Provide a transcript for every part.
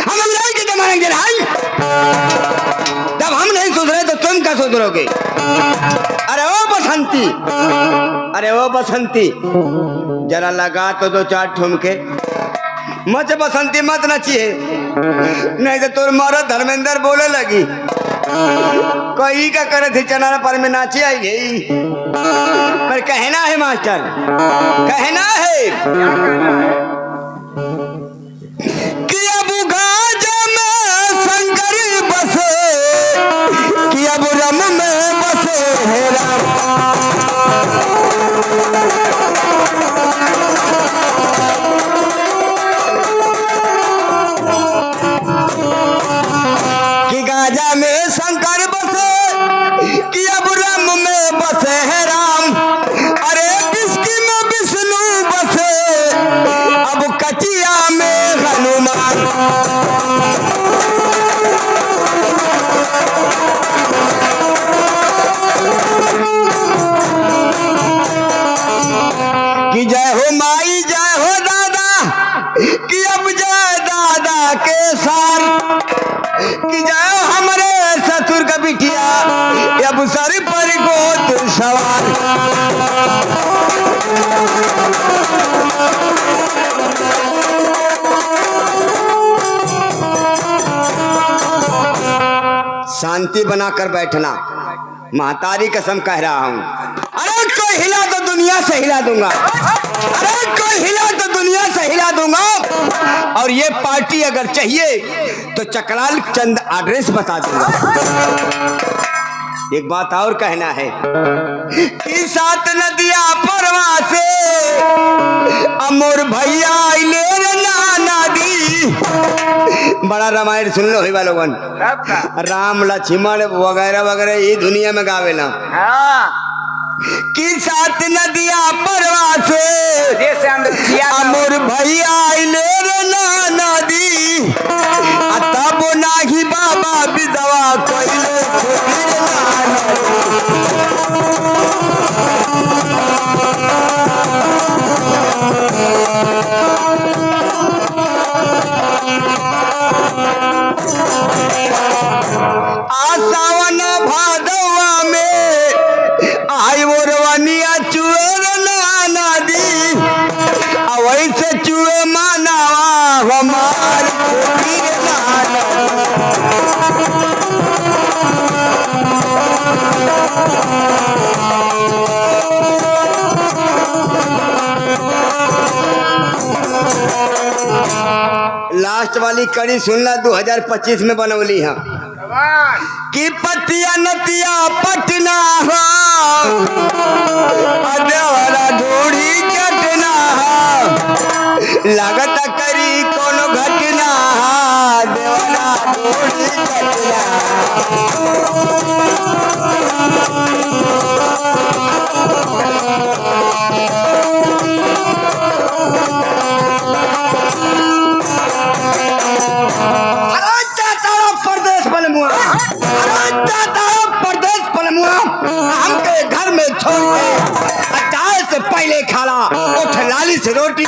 हम अंग्रेज के जमाने के भाई, जब हम नहीं सुधरे तो तुम क्या सुधरोगे? अरे ओ बसंती, अरे ओ बसंती, जरा लगा तो दो चार ठुमके। मत बसंती मत नचिए, नहीं तो तुर मारो धर्मेंद्र बोले लगी कोई का करे थे चना पर में नाची आई गई। पर कहना है मास्टर, कहना है कि अब गाजा में शंकर बसे, कि अब रम में बसे है राम। कि गाजा में शंकर बसे, कि अब रम में बसे है राम। अरे बिस्की में विष्णु बसे, अब कचिया में हनुमान। कि जय हो माई जय हो दादा, कि अब जय दादा के सार। कि जय हो हमारे ससुर का बिटिया, अब सर पर गोद सवार। शांति बनाकर बैठना, महतारी कसम कह रहा हूँ। अरे कोई हिला तो दुनिया से हिला दूंगा, अरे कोई हिला तो दुनिया से हिला दूंगा। और ये पार्टी अगर चाहिए तो चकराल चंद एड्रेस बता दूंगा। एक बात और कहना है कि सात नदिया परवा से अमोर भैया ले नाना दी। बड़ा रामायण सुन लो ही लोगन, राम लक्ष्मण वगैरह वगैरह ये दुनिया में गावेला। कि सात नदिया परवा से अमोर भैया ले नाना दी। तब नाही बाबा विधवा कइले सावन भादवा में आई मोरवनिया चुएर नाना दी। वैसे चुए मानावा हमार लास्ट वाली कड़ी सुनना 2025 में बनौली है कि पतिया नतिया पटना हो, देवरा ढूढ़ी चटना हो। लागत करी कोनो घटना, देवरा ढूढ़ी चटना। हमके घर में छोड़ के चाय से पहले खाला उठ लाली से रोटी।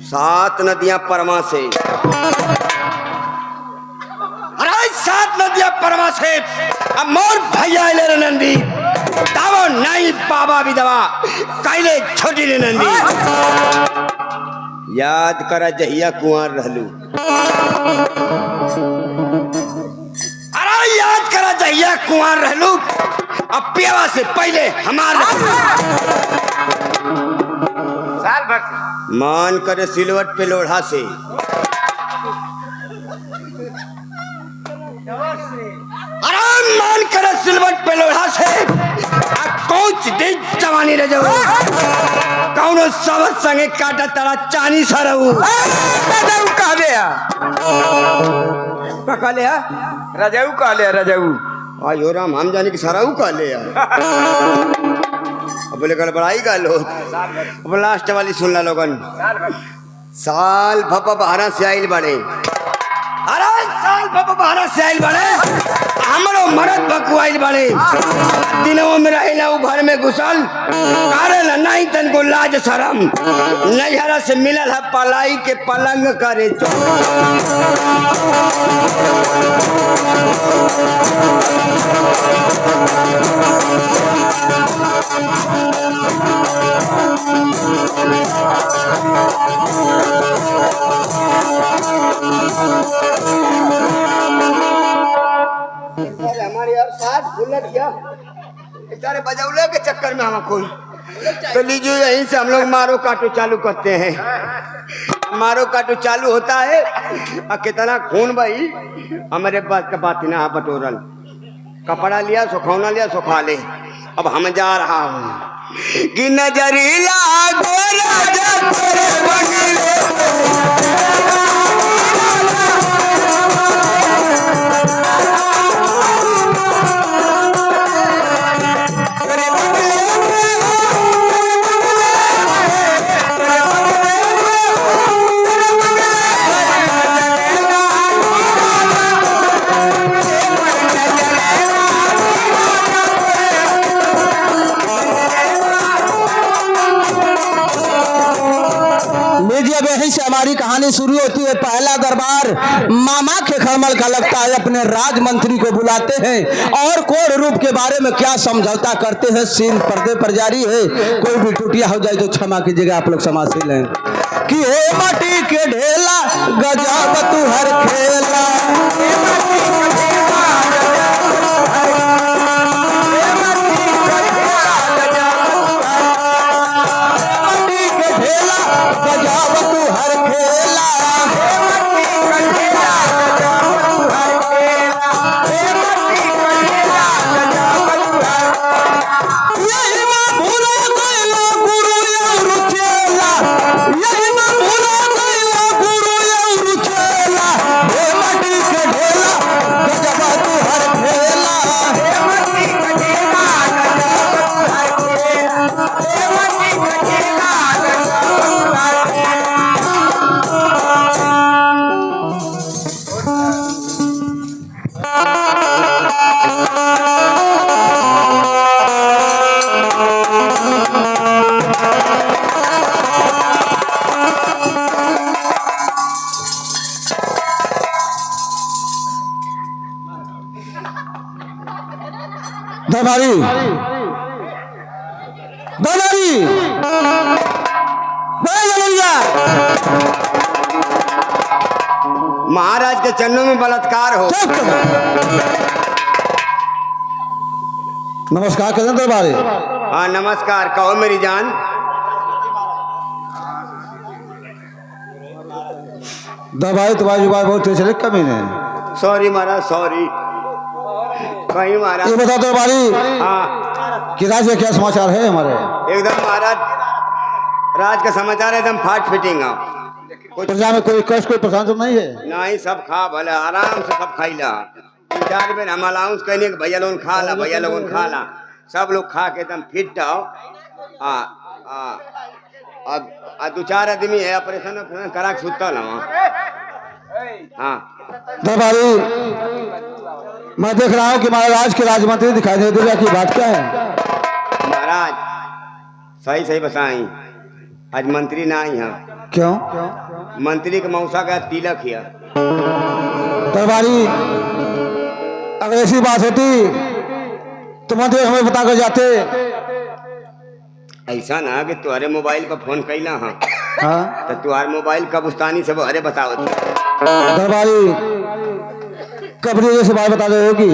सात नदियां परमा से, अरे सात नदियां परमा से अमोर भैया ले नंदी। दावो नहीं बाबा विधवा कैले छोटी ले नंदी। याद करा जहिया कुंवर रहलू, अरे याद करा जहिया कुंवर रहलू। अब पेवा से पहले हमार साल भर मान करे सिलवट पे लोढ़ा से। अरे मान करे सिलवट पे लोढ़ा से कौच दे जवानी रह जाओ। कौनो सबत संगे काटा तारा चानी सरऊ कह दे पका ले। रजाऊ कहले रजाऊ। आयो राम हम जाने की सारा कहले यार। अब बोले गड़बड़ाई गाल हो। अब लास्ट वाली सुन ला लोगन। साल भपा बहरा से आइल बड़े। अरे साल भपा बहरा से आइल बड़े। हमरो मरद बकुआइल बड़े। दिनों में रहेला उ घर में घुसल। कारण नहीं तन को लाज शरम। नैहरा से मिलल है पलाई के पलंग करे हमारे यार साथ भूल गया बेचारे बजौले के चक्कर में हम कोई तो लीजिए यहीं से हम लोग मारो काटो चालू करते हैं। मारो काटो चालू होता है और कितना खून भाई हमारे बात का बात ना बटोरल कपड़ा लिया सुखौना लिया सुखा ले। अब हम जा रहा हूँ कि नजरीला हमारी कहानी शुरू होती है। पहला दरबार मामा के खरमल का लगता है। अपने राज मंत्री को बुलाते हैं और कोड रूप के बारे में क्या समझौता करते हैं। सीन पर्दे पर जारी है। कोई भी टूटिया हो जाए तो क्षमा कीजिएगा आप लोग समाशील हैं कि हे माटी के ढेला गजब तू हर खेला। दरबारी दरबारी महाराज के चरणों में बलात्कार हो। नमस्कार कहते दरबारी। हाँ नमस्कार कहो मेरी जान। दरबारी तुम्हारी जुबान बहुत तेज है कमी नहीं। सॉरी महाराज सॉरी। कहीं महाराज ये बता दरबारी हाँ कि राज के क्या समाचार है हमारे। एकदम महाराज राज का समाचार एकदम फाट फिटिंग है। प्रजा में कोई कष्ट कोई परेशान तो नहीं है। नहीं सब खा भले आराम से सब खाइला। 4 बेर हम अलाउंस कहने कि भैया लोगन खा ला भैया लोगन खा ला। सब लोग खा के एकदम फिट आओ। अब 2-4 आदमी है ऑपरेशन करा के सुतल हाँ। दरबारी मैं देख रहा हूँ कि महाराज के राजमंत्री दिखाई दे रहा की बात क्या है। महाराज सही सही बताई आज मंत्री ना आई है। क्यों? मंत्री के मौसा का तिलक है। दरबारी अगर ऐसी बात होती तो मंत्री हमें बता कर जाते। ऐसा ना कि तुम्हारे मोबाइल पर फोन कैला हाँ हाँ? तो तुम्हारे मोबाइल कबुस्तानी सब अरे बताओ। दरबारी कबरी जैसे बात बता रहे होगी।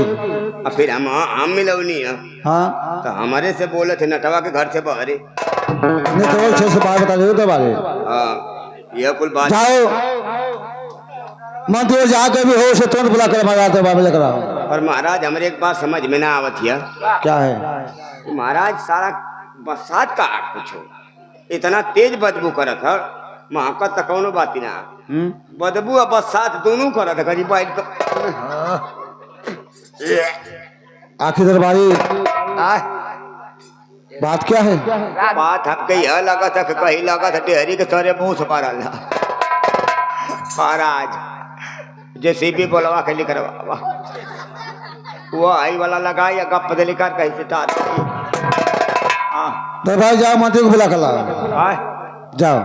अब फिर हम मिलवनी है हाँ तो हमारे से बोले थे नटवा के घर से बहरे नहीं तो अच्छे से बात बता रहे हो दरबारी। हाँ यह कुल बात जाओ मंत्री जहाँ के भी हो उसे तुरंत बुला कर महाराज बाबा लेकर आओ। और महाराज हमारे एक बात समझ में ना आवत है। क्या है? महाराज सारा बरसात का आग पूछो इतना तेज बदबू करत है महकत तक कौनो बात ना बदबू और बरसात दोनों करत है करीब आखिर दरबारी आ, बात क्या है? बात हमके यह लगा था कि कहीं लगा था डेहरी के तोरे मुंह से मारा महाराज जेसीबी बोलवा के लिख रहा वो आई वाला लगा या गप दे लिखा कहीं से तार दरबारी जाओ, मंत्री को बुला कर लाओ। जाओ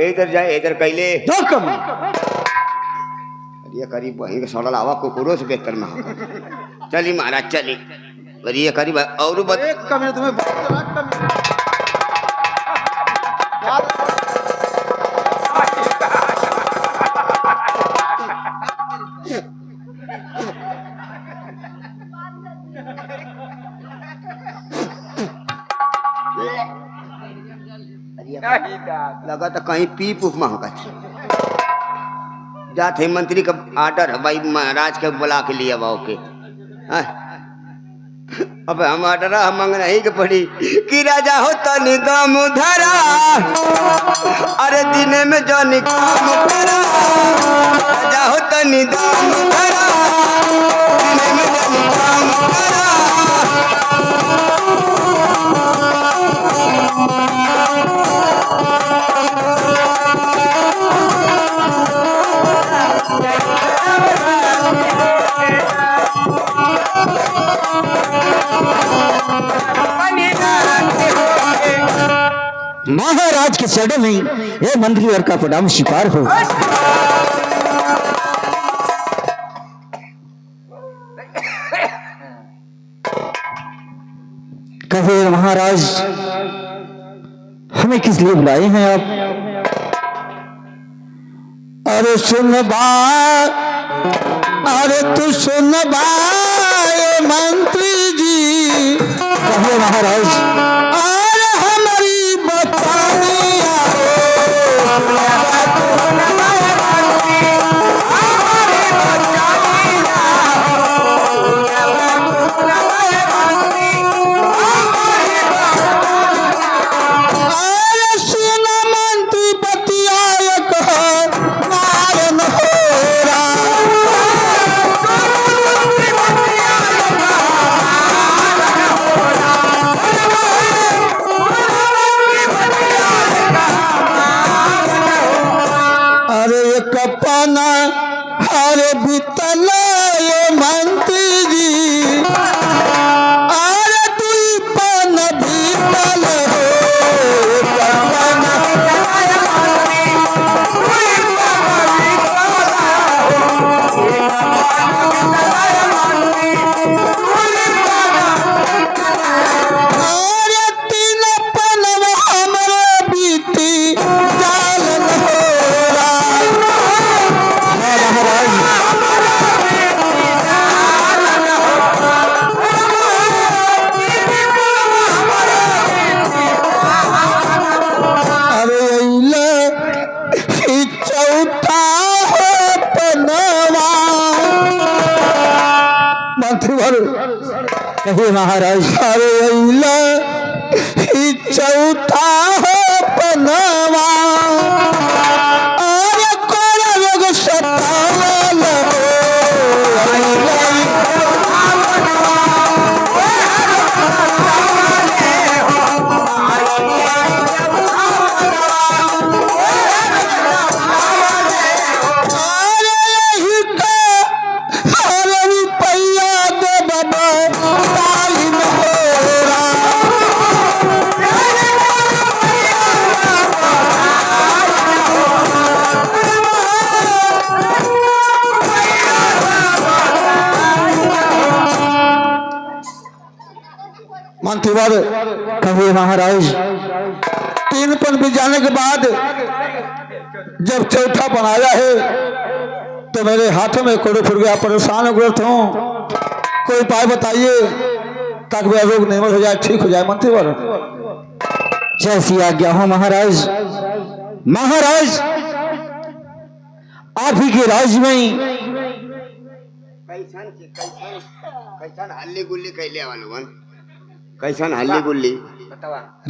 इधर जाए इधर कैले जाओ कम। ये करीब वही के सड़ल आवा कुकुरों से बेहतर में चली महाराज चली ये करीब और कम तुम्हें लगा तो कहीं पीप उप महका जाते मंत्री का आर्डर है भाई महाराज के बुला के लिए वाओ के अब हम आर्डर मंग नहीं के पड़ी कि राजा हो तनी दम धरा अरे दिन में जो निकाम करा राजा हो तनी दम धरा दिन में जो निकाम करा महाराज के चरण में ये मंत्री और का प्रणाम स्वीकार हो। कहे महाराज हमें किस लिए बुलाए हैं आप? अरे सुन बात, अरे तू सुन बात मंत्री जी। कहे महाराज अरे हमारी बताने अरे बीतल ये मंत्री जी अरे तू पन बीतल हो अरे तीन पन हमारे बीती जालन हो कहे महाराज अरे चौथा हो पनवा अरे कोरा लोग सतावल मंत्रीवर कहे महाराज तीन पन भी जाने के बाद जब चौथा पन आया है तो मेरे हाथों में कोड़े फुट गया, परेशान हो ग्रस्त हूँ, कोई उपाय बताइए ताकि मेरा रोग निर्मल हो जाए, ठीक हो जाए। मंत्रीवर जैसी आज्ञा हो महाराज। महाराज आप ही के राज्य में कैसन हल्ली गुल्ली कैले वालों कैसन हल्ली गुल्ली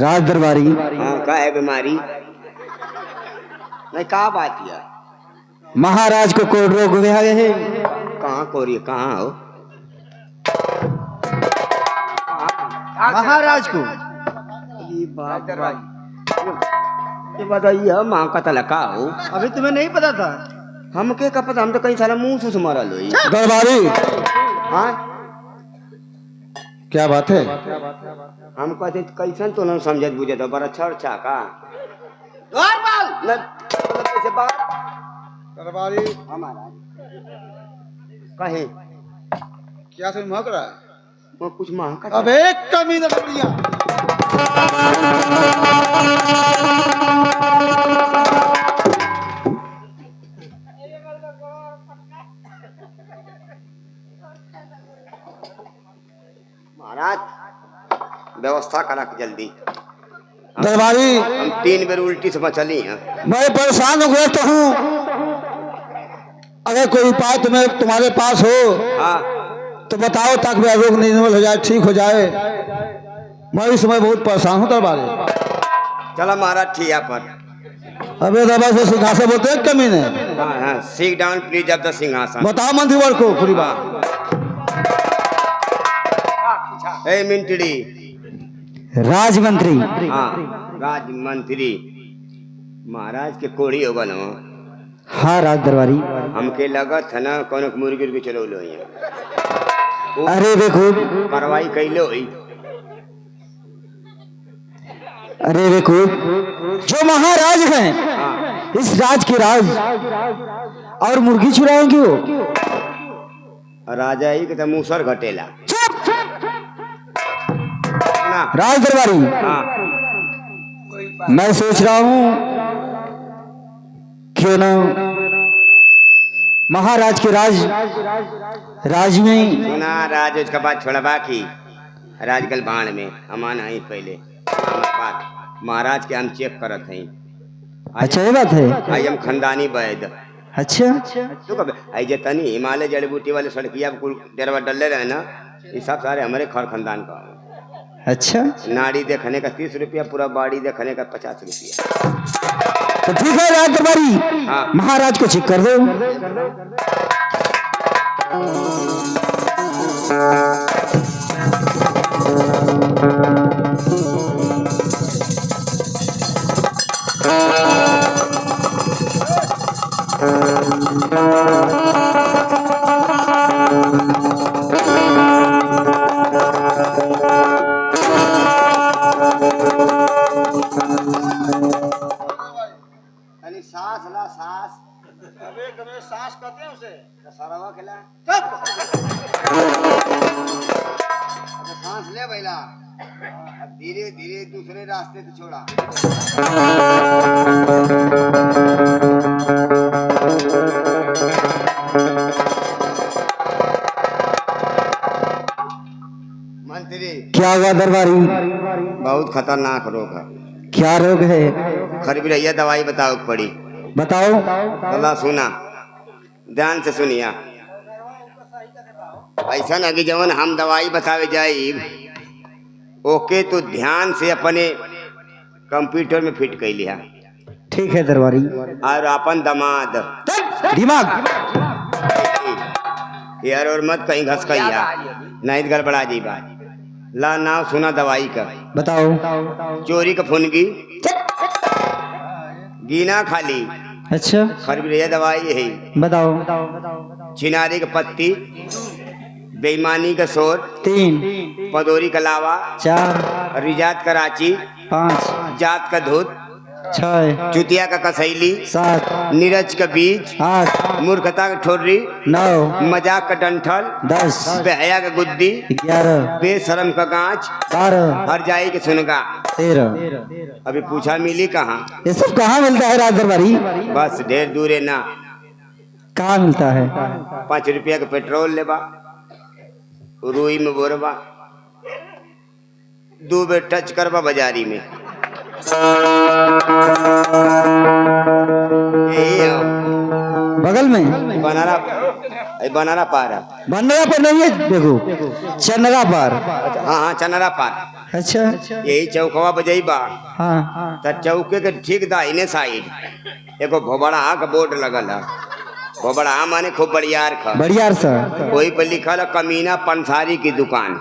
राज दरबारी का है बीमारी नहीं का बात यार? महाराज को कोई रोग हो गया है। कहाँ कोरी कहाँ हो? महाराज को। ये बाप ये बताइए माँ का तलका हो। अभी तुम्हें नहीं पता था? हमके का पता, हम तो कहीं सारा मुंह से मरल हुई। दरबारी हाँ क्या बात है? हम कहते कैसन तो न समझत बुझत हो, बड़ा छड़ का न कैसे बात दरबारी हमारा कहे क्या तुम्हें महक रहा है? वो कुछ माँ का अब एक कमी न बढ़िया। महाराज व्यवस्था करा के जल्दी। दरबारी हम 3 बेर उल्टी से बचली हैं। मैं परेशान हो गया तो हूँ। अगर कोई उपाय तुम्हारे पास हो हाँ तो बताओ, ताकि मेरा रोग निर्मूल हो जाए, ठीक हो जाए। मैं इस समय बहुत परेशान हूँ दरबारी। चला महाराज ठिया पर। अबे दरबार से सिंहासन बोलते हैं कमी ने। हाँ हाँ seat down please of the सिंहासन। बताओ मंत्रीवर को पूरी बात। ए मिंटड़ी। राजमंत्री। हाँ राजमंत्री। महाराज के कोड़ी होगा ना। हाँ राज दरबारी। हमके लगत है ना कौन मुर्गी उर्गी चलो लो। अरे देखो, कार्रवाई कैलो हुई। अरे देखो, जो महाराज हैं हाँ इस राज के राज, और मुर्गी चुराएंगे वो। राजा ही के तो मूसर घटेला ना। राज दरबारी, हाँ मैं सोच रहा हूँ क्यों ना महाराज के राज में। सुना राज उसका बात छोड़बा की राजगल भाण में अमान आई पहले बात महाराज के हम चेक करत हैं। अच्छा ये बात है। आई हम खानदानी वैद। अच्छा तू कब आई जे तनी हिमालय जड़ी बूटी वाले सड़किया कुल डेरवा डले रहे ना, ये सब सारे हमारे खर खानदान का। अच्छा नाड़ी देखने का 30 रुपया, पूरा बाड़ी देखने का 50 रुपया। तो ठीक है राज दरबारी, हाँ महाराज को चेक कर दो। सास ला सास। अबे कभी सांस कहते हैं उसे। सरवा खिला सांस ले भैला। अब धीरे धीरे दूसरे रास्ते से छोड़ा। मंत्री क्या हुआ दरबारी? बहुत खतरनाक रोग है। क्या रोग है? खरबी रहिया दवाई बताओ पड़ी। बताओ। अल्लाह सुना ध्यान से सुनिया। ऐसा ना कि जवन हम दवाई बतावे जाई ओके तो ध्यान से अपने कंप्यूटर में फिट कर लिया। ठीक है दरबारी। और अपन दमाद दिमाग यार और मत कहीं घस कहिया नहीं तो गड़बड़ा जी बात। ला नाव सुना दवाई का। बताओ। चोरी का फुनगी गीना खाली। अच्छा खरबी दवाई है। बताओ। छिनारी का पत्ती, बेईमानी का शोर, 3 पदोरी का लावा, 4 रिजात का रांची, 5 जात का धूत, 6 चुतिया का कसैली, 7 नीरज का बीज, 8 मूर्खता का ठोर्री, 9 मजाक का डंठल, 10 बेहया का गुद्दी, 11 बेशरम का गांच, 12 हर जाई के सुनगा। 13। अभी पूछा मिली कहाँ? ये सब कहाँ मिलता है राज दरबारी? बस ढेर दूरे ना। कहाँ मिलता है? 5 रुपया का पेट्रोल लेबा, रुई में बोरबा, 2 बेर टच करबा बाजारी में। यही है। बगल में बनारा पार है। बनरा पर नहीं है, देखो चनरा पर। हाँ हाँ चनरा पार। अच्छा यही चौकवा बजई बा। हाँ त चौके के ठीक दाहिने साइड एगो भोबड़ा का बोर्ड लगल है। भोबड़ा माने खूब बड़ियार खा। बढ़िया सर। वही पर लिखल है कमीना पंसारी की दुकान।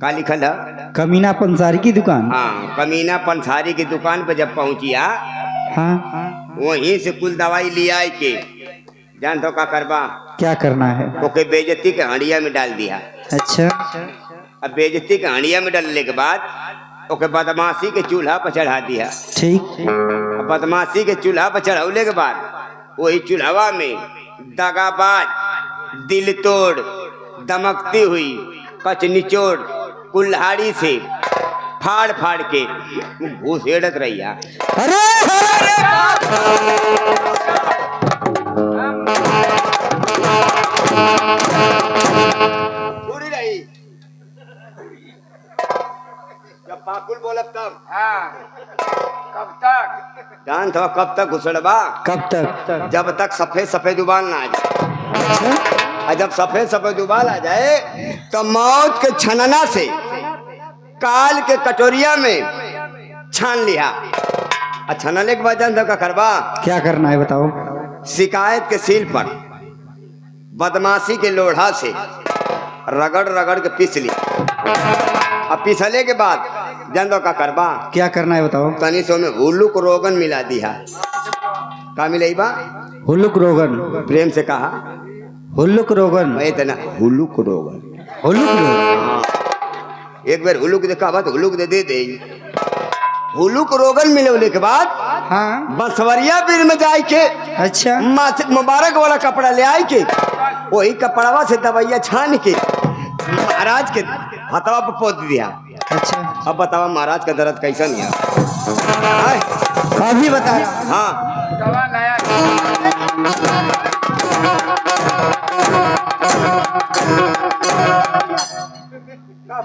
का लिखल है? कमीना पंसारी की दुकान। हाँ, कमीना पंसारी की दुकान पे जब पहुंचिया, हाँ, वहीं से कुल दवाई लिया के जान तो का करबा, क्या करना है? ओके बेइज्जती के हंडिया में डाल दिया। अच्छा, अब बेइज्जती के हंडिया में डालने के बाद ओके बदमाशी के चूल्हा पर चढ़ा दिया। ठीक। अब बदमाशी के चूल्हा पर चढ़ौले के बाद वही चूल्हा में दगाबाज, दिल तोड़, दमकती हुई कच निचोड़ कुल्हाड़ी से फाड़ फाड़ के घुसेड़त रहिया। अरे पूरी रही जब पाकुल बोलब तब। कब तक जान था? कब तक घुसड़बा? कब तक? जब तक सफेद सफेद उबाल ना आ जाए। और जब सफेद सफेद उबाल आ जाए तो मौत के छनना से काल के कटोरिया में छान लिया। और छनने के बाद जान का करबा, क्या करना है बताओ? शिकायत के सील पर बदमाशी के लोढ़ा से रगड़ रगड़ के पीस ली। अब पिसले के बाद जान का करबा, क्या करना है बताओ? तनी सो में हुल्लुक रोगन मिला दिया। का मिलाई बा? हुल्लुक रोगन। प्रेम से कहा, हुल्लुक रोगन। मैं इतना हुल्लुक रोगन। हुल्लुक रोगन। हाँ, एक बार हुल्लुक देखा बात हुल्लुक दे दे। हुल्लुक रोगन मिलने के बाद हाँ, बंसवरिया बीर में जाए के अच्छा, मुबारक वाला कपड़ा ले आए के वही कपड़ावा से दवाइया छान के महाराज के हथवा पर पोत दिया। अच्छा, अब बतावा महाराज का दर्द कैसा नहीं है? अभी बता रहा। हाँ,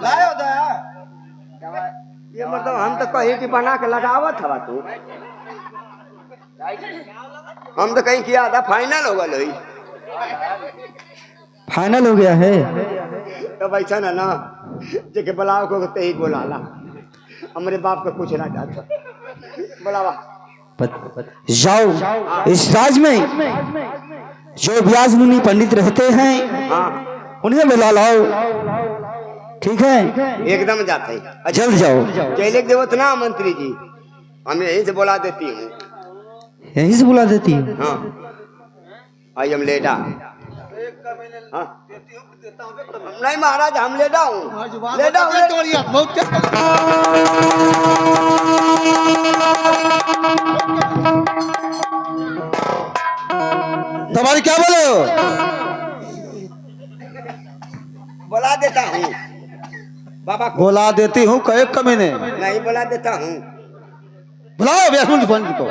लायो दया। ये मतलब हम तो कहीं की बना के लगावत हवा तू। हम तो कहीं किया था फाइनल हो गई। फाइनल हो गया है। तो ऐसा ना जेके बुलाओ को ते ही बोलाला। हमारे बाप का कुछ ना जाता बुलावा। जाओ, इस राज में जो व्यास मुनि पंडित रहते हैं हाँ, उन्हें बुला लाओ। ठीक है, एकदम जाते ही। जल्द जाओ। चैले देवत ना मंत्री जी, हमें यहीं से बुला देती हूँ। यहीं से बुला देती हूँ। हाँ, आई हम लेटा। हाँ, नहीं महाराज हम लेटा हूँ। लेटा हूँ। बहुत तुम्हारी क्या बोले हो? बुला देता हूँ बाबा को। बुला देती हूँ कहे कमीने। नहीं बुला देता हूँ। बुलाओ व्यास मुनि पंडित को।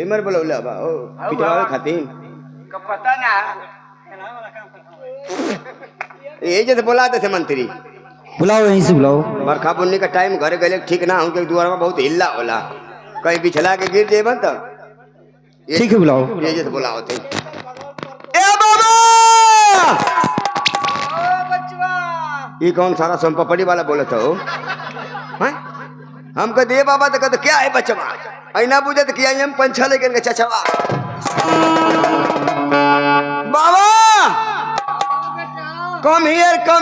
इमर बोलौला बा ओ पिटवावे खातिर पता ना ये जैसे बोला थे मंत्री। बुलाओ, यहीं से बुलाओ। बरखा बुन्नी का टाइम घर गए ठीक ना हो, क्योंकि द्वार में बहुत हिल्ला होला, कहीं बिछला के गिर जेबन तो ठीक है, बुलाओ। ये जैसे बोला होते। ए बाबा, ये कौन सारा संपपड़ी वाला बोला था? हम कह दे बाबा तो कहते क्या है बचवा, ऐना बुझे तो किया हम पंछा लेकर चचवा। बाबा कम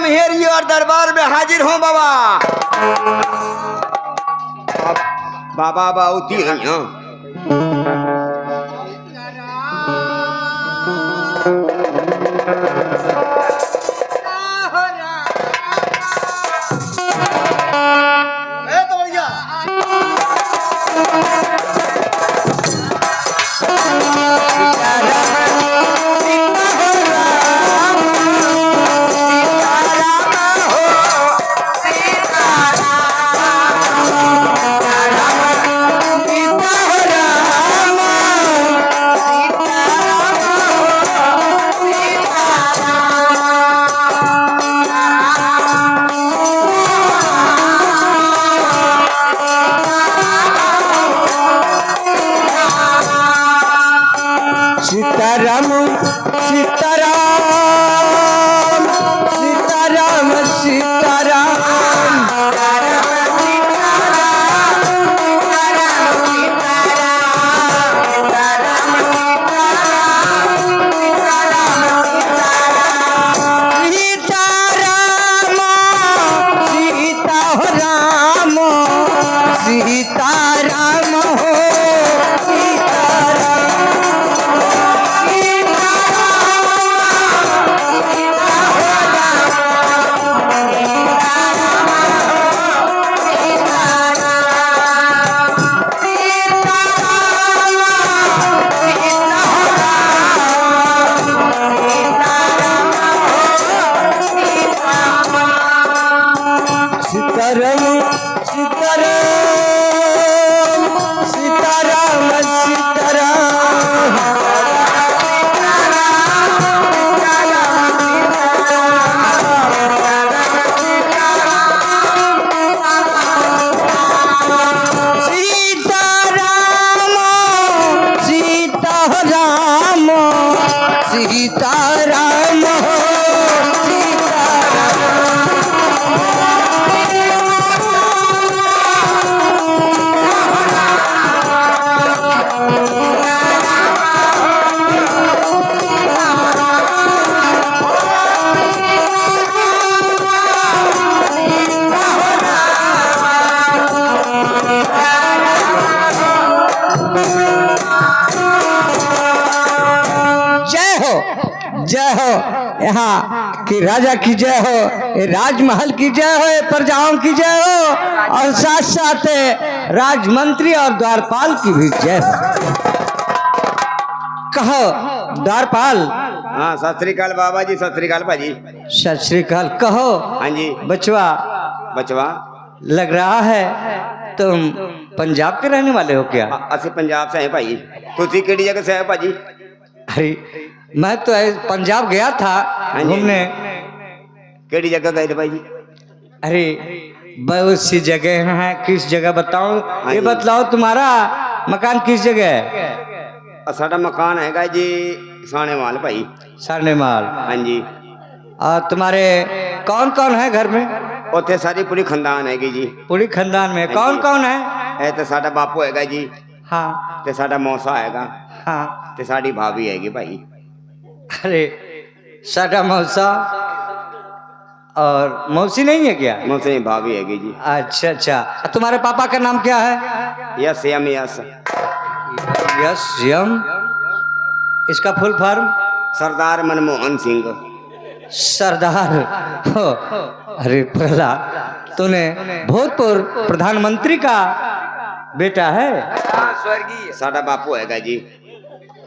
हियर योर दरबार में हाजिर हो बाबा। बाबा बाउती हैं यहाँ। तो बढ़िया। सीताराम सीताराम सीताराम सीताराम सीताराम हो जय हो यहाँ की राजा की जय हो, ये राजमहल की जय हो, ये प्रजाओं की जय हो, और साथ साथ राजमंत्री और द्वारपाल की भी जय हो। कहो द्वारपाल। हाँ सत श्री अकाल बाबा जी, सत श्री अकाल भाजी। सत श्री अकाल। कहो हाँ जी बचवा, बचवा लग रहा है तुम पंजाब के रहने वाले हो क्या? असि पंजाब से हैं भाई। तुसी केड़ी जगह से है भाजी? अरे मैं तो पंजाब गया था घूमने। केड़ी जगह गए थे भाई जी? अरे बहुत सी जगह है, किस जगह बताऊं? ये बतलाओ तुम्हारा मकान किस जगह है? साडा मकान है जी साने माल भाई। साने माल। हाँ जी। और तुम्हारे कौन कौन है घर में? उत्थे सारी पूरी खानदान है जी। पूरी खानदान में कौन कौन है? है तो साडा बापू है जी। हाँ। ते साडा मौसा है। हाँ। ते साडी भाभी है भाई। अरे साडा मौसा और मौसी नहीं है क्या? मौसी भाभी है जी। अच्छा अच्छा। तुम्हारे पापा का नाम क्या है? Yes M S. यस यम। इसका फुल फॉर्म? सरदार मनमोहन सिंह। सरदार हो। अरे प्रहलाद, तूने भूतपूर्व प्रधानमंत्री का बेटा है? स्वर्गीय साडा बापू है जी।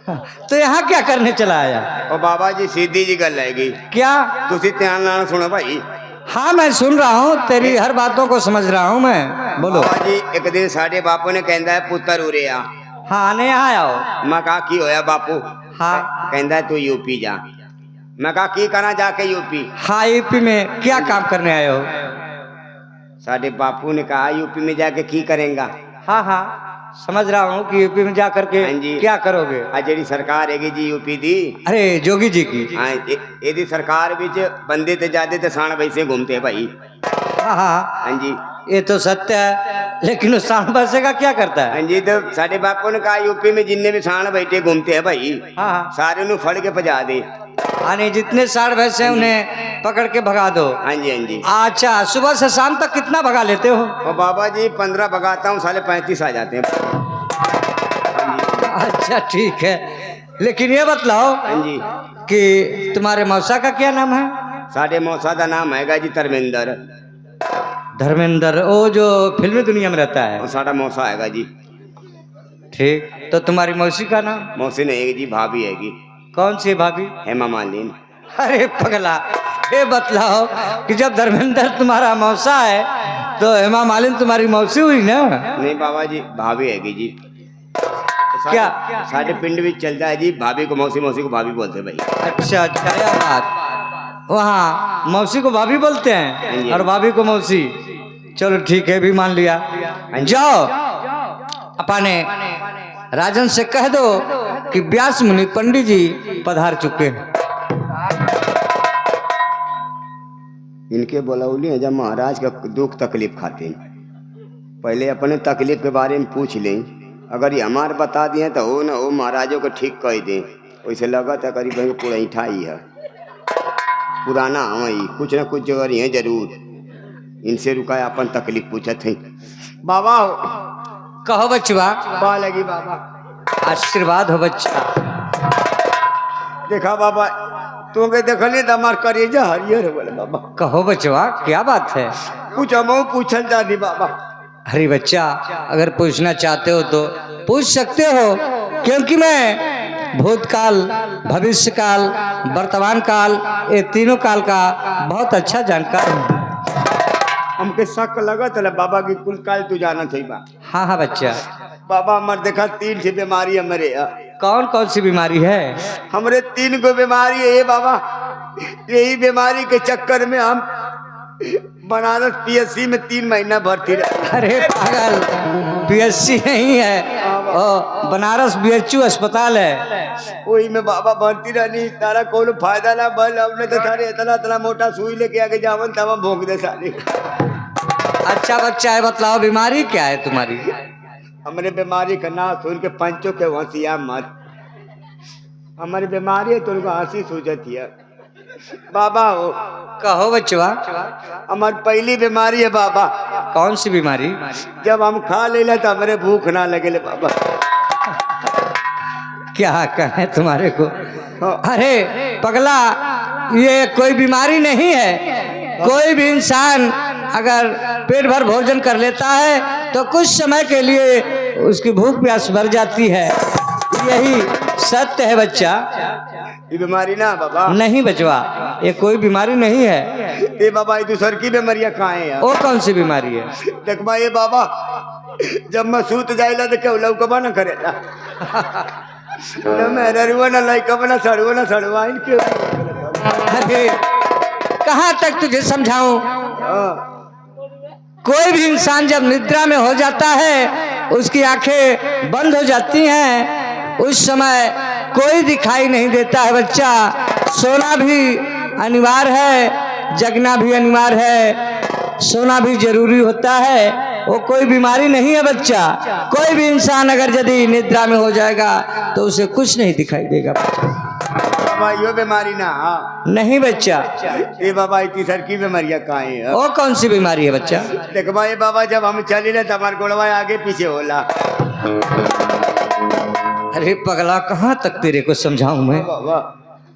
तो यहाँ क्या करने चला आया? ओ बाबा जी सीधी जी गल है क्या? तुसी ध्यान नाल सुनो भाई। हाँ मैं सुन रहा हूँ, तेरी हर बातों को समझ रहा हूँ मैं। बोलो। बाबा जी एक दिन साडे बापू ने कहंदा है पुत्र उरे आ। हाँ आने यहाँ आओ। मैं कहा की होया बापू? हाँ। कहंदा है तू यूपी जा। मैं कहा की करा जाके यूपी? हाँ यूपी में क्या काम करने आए हो? साडे बापू ने कहा यूपी में जाके की करेंगा? हाँ हाँ समझ रहा हूँ कि यूपी में जा करके क्या करोगे? आ जेड़ी सरकार है जी यूपी दी। अरे जोगी जी की। हाँ यदि सरकार बिच बंदे ते जाते ते सांड वैसे घूमते हैं भाई। हाँ हाँ हाँ जी ये तो सत्य है, लेकिन उस सांड भैंसे का क्या करता है? हाँ जी तो साडे बापू ने कहा यूपी में जितने भी सांड बैठे घूमते हैं भाई हाँ सारे नु फड़ के भजा दे। यानी जितने सांड भैंसे हैं उन्हें पकड़ के भगा दो। हाँ जी हाँ जी। अच्छा सुबह से शाम तक कितना भगा लेते हो? और बाबा जी 15 भगाता हूँ, साले 35 आ जाते हैं। अच्छा ठीक है, लेकिन ये बतलाओ हाँ जी कि तुम्हारे मौसा का क्या नाम है? साडे मौसा का नाम है जी धर्मेंद्र। धर्मेंद्र, वो जो फिल्मी दुनिया में रहता है। और साडा मौसा है जी। ठीक, तो तुम्हारी मौसी का नाम? मौसी नहीं जी भाभी है जी। कौन सी भाभी? हेमा मालिनी। अरे पगला, ये बतलाओ कि जब धर्मेंद्र तुम्हारा मौसा है तो हेमा मालिनी तुम्हारी मौसी हुई ना? नहीं बाबा जी भाभी है जी। क्या? साडे पिंड भी चलता है जी, भाभी को मौसी, मौसी को भाभी बोलते भाई। अच्छा अच्छा क्या बात, वहाँ मौसी को भाभी बोलते हैं और भाभी को मौसी। चलो ठीक है भी मान लिया। जाओ अपने राजन से कह दो कि व्यास मुनि पंडित जी पधार चुके हैं। इनके बोलौली है जब महाराज का दुख तकलीफ खाते हैं, पहले अपने तकलीफ के बारे में पूछ लें। अगर ये हमारे बता दिए तो हो ना हो महाराजों को ठीक कह दें। वैसे लगा था करीब वही पुरैठा ही है, पुराना वही कुछ ना कुछ जगह है जरूर। इनसे रुका अपन तकलीफ पूछा थे। बाबा कहो बचवा। बा लगी बाबा, आशीर्वाद हो बच्चा। देखा बाबा तू के देखली तो हमार करेजा हरियर बोले बाबा। कहो बचवा क्या बात है? कुछ हम पूछल जाती बाबा। अरे बच्चा अगर पूछना चाहते हो तो पूछ सकते हो, क्योंकि मैं भूतकाल, भविष्यकाल, वर्तमान काल, ये तीनों काल का बहुत अच्छा जानकार हूँ। हमके शक लगा था बाबा की कुल काल तू जाना थे बा। हाँ हाँ बच्चा। बाबा हमारे देखा 3 सी बीमारी हमारे। कौन कौन सी बीमारी है? हमरे 3 को बीमारी है बाबा। यही बीमारी के चक्कर में हम बनारस पीएससी में 3 महीना भर्ती रहे। अरे पागल, पीएससी नहीं है, ओ बनारस बीएचयू अस्पताल है। वही में बाबा भर्ती रहनी तारा कोनो फायदा ना बल हमने तो सारे इतना इतना मोटा सुई लेके आके जावन तब भोंक दे साले। अच्छा बच्चा है, बतलाओ बीमारी क्या है तुम्हारी? हमारे बीमारी का नाम सुन के पंचों के हंसिया मत। हमारी बीमारी है तो उनको हंसी सूझती है बाबा। हो कहो बच्चवा, हमारी पहली बीमारी है बाबा। कौन सी बीमारी? जब हम खा लेला तो हमारे भूख ना लगे ले बाबा। क्या कहे तुम्हारे को? हाँ। अरे पगला, ये कोई बीमारी नहीं है। कोई भी इंसान अगर पेट भर भोजन कर लेता है तो कुछ समय के लिए उसकी भूख प्यास भर जाती है। यही सत्य है बच्चा। ये बीमारी ना बाबा नहीं बचवा, ये कोई बीमारी नहीं है। ये बाबा ये दूसर की बीमारियां कहाँ है? वो कौन सी बीमारी है? देख बा ये बाबा जब मैं सूत जाइला तो क्यों लौकबा ना करेला न मेहरुआ ना लइकबा ना सड़ुआ इनके। अरे कहाँ तक तुझे समझाऊं? कोई भी इंसान जब निद्रा में हो जाता है, उसकी आंखें बंद हो जाती हैं, उस समय कोई दिखाई नहीं देता है बच्चा। सोना भी अनिवार्य है, जगना भी अनिवार्य है, सोना भी जरूरी होता है। वो कोई बीमारी नहीं है बच्चा। कोई भी इंसान अगर यदि निद्रा में हो जाएगा तो उसे कुछ नहीं दिखाई देगा बच्चा। बाबा यो बीमारी ना नहीं बच्चा। ये बाबा ये तीसर की बीमारियां कहाँ है? वो कौन सी बीमारी है बच्चा? देख बा ये बाबा जब हम चले तो हमारे गोड़वा आगे पीछे होला। अरे पगला, कहाँ तक तेरे को समझाऊं मैं? बाबा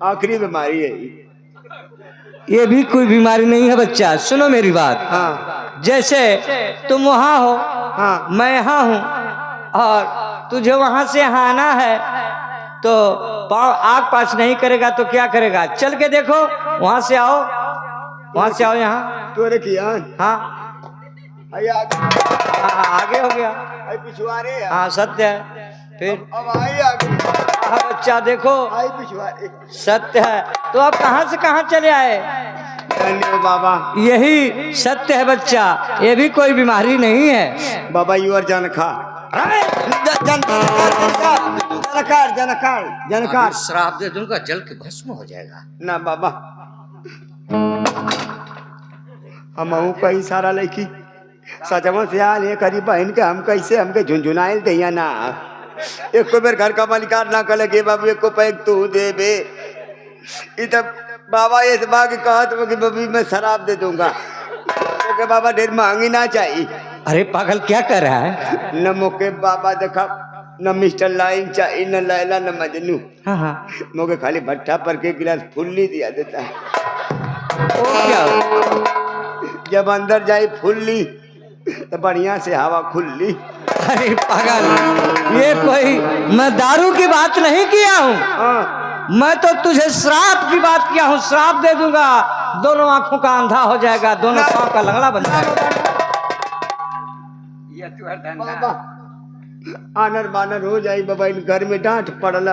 आखिरी बीमारी है ये भी कोई बीमारी नहीं है बच्चा। सुनो मेरी बात। हाँ जैसे तुम वहाँ हो, हाँ मैं यहाँ हूँ, और तुझे वहाँ से यहाँ आना है तो पाँव आग पास नहीं करेगा तो क्या करेगा? चल के देखो, वहाँ से आओ, वहाँ से आओ यहाँ। तोरे किया हाँ आई आगे आगे हो गया। आई पिछवाड़े हाँ सत्य है। फिर अब आई आगे हाँ बच्चा देखो, आई पिछवाड़े सत्य है। तो आप कहाँ से कहाँ चले आए? धन्य बाबा। यही सत्य है बच्चा, ये भी कोई बीमारी नहीं है। बाबा यू और जनकार जनकार श्राप दे दूंगा, जल के भस्म हो जाएगा। ना बाबा हम कहीं सारा लड़की सजमा से आल है करी बहन के हम कैसे हमके झुंझुनाइल दैया ना। एक बेर घर का मालिकार ना कर लगे बाबू एक को पैक तू दे बे तब बाबा इस बाग कहत कि बबी मैं शराब दे दूंगा। ओके बाबा ढेर महंगी ना चाहिए। अरे पागल क्या कर रहा है? न मोके बाबा देखा न मिस्टर लाइन चाहिए न लैला न मजनू। हाँ हाँ। मोके खाली भट्टा पर के गिलास फुल्ली दिया देता है। ओ क्या? जब अंदर जाए फुल्ली तो बढ़िया से हवा खुल्ली। अरे पागल, ये कोई मैं दारू की बात नहीं किया हूँ। हाँ मैं तो तुझे श्राप की बात किया हूँ। श्राप दे दूंगा, दोनों आंखों का अंधा हो जाएगा, दोनों पाँव का लंगड़ा बन जाएगा। बाबा आनर बानर हो जाए बाबा इन घर में डांट पड़ला।